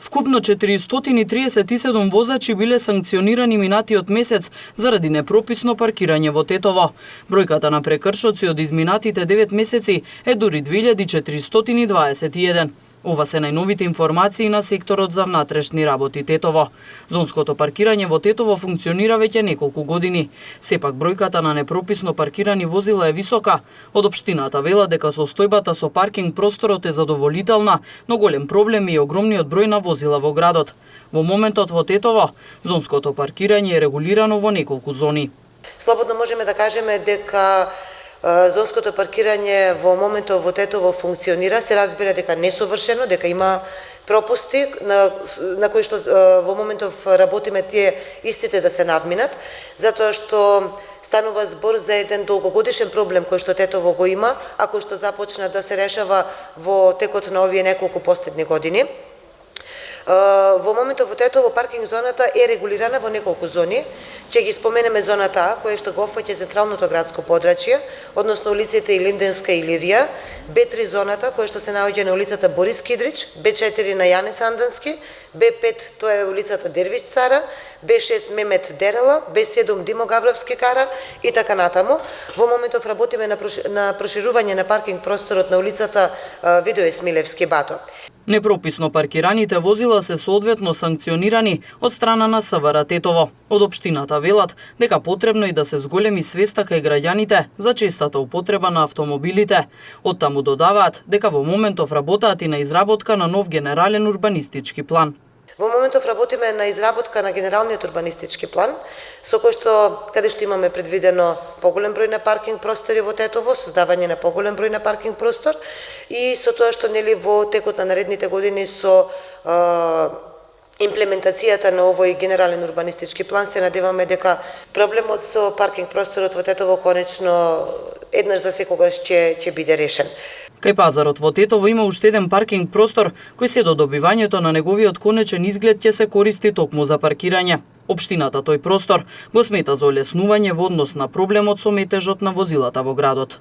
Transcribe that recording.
Вкупно 437 возачи биле санкционирани минатиот месец заради непрописно паркирање во Тетово. Бројката на прекршоци од изминатите 9 месеци е дури 2421. Ова се најновите информации на секторот за внатрешни работи Тетово. Зонското паркирање во Тетово функционира веќе неколку години. Сепак бројката на непрописно паркирани возила е висока. Од општината велат дека состојбата со паркинг просторот е задоволителна, но голем проблем е огромниот број на возила во градот. Во моментот во Тетово, зонското паркирање е регулирано во неколку зони. Слободно можеме да кажеме дека зонското паркирање во моментот во Тетово функционира, се разбира дека несовршено, дека има пропусти на кои што во моментов работиме тие истите да се надминат, затоа што станува збор за еден долгогодишен проблем кој што Тетово го има, а кој што започна да се решава во текот на овие неколку последни години. Во моментот во Тетово паркинг зоната е регулирана во неколку зони. Ќе ги споменеме зоната А, која што го опфаќа централното градско подрачје, односно улиците Илинденска и Илирија, Б3 зоната која што се наоѓа на улицата Борис Кидрич, Б4 на Јане Сандански, Б5 тоа е улицата Дервис Цара, Б6 Мемет Дерела, Б7 Димо Гавровски кара и така натаму. Во моментов работиме на проширување на паркинг просторот на улицата Видој Смилевски Бато. Непрописно паркираните возила се соодветно санкционирани од страна на СВР Тетово. Од општината велат дека потребно и да се зголеми свеста кај граѓаните за честата употреба на автомобилите. Оттаму додаваат дека во моментов работаат и на изработка на нов генерален урбанистички план. Во моментов работиме на изработка на генералниот урбанистички план, со кој што каде што имаме предвидено поголем број на паркинг простори во Тетово, создавање на поголем број на паркинг простор и со тоа што нели во текот на наредните години со имплементацијата на овој генерален урбанистички план се надеваме дека проблемот со паркинг просторот во Тетово конечно еднаш за секогаш ќе биде решен. Кај пазарот во Тетово има уште еден паркинг простор кој се до добивањето на неговиот конечен изглед ќе се користи токму за паркирање. Општината тој простор го смета за олеснување во однос на проблемот со метежот на возилата во градот.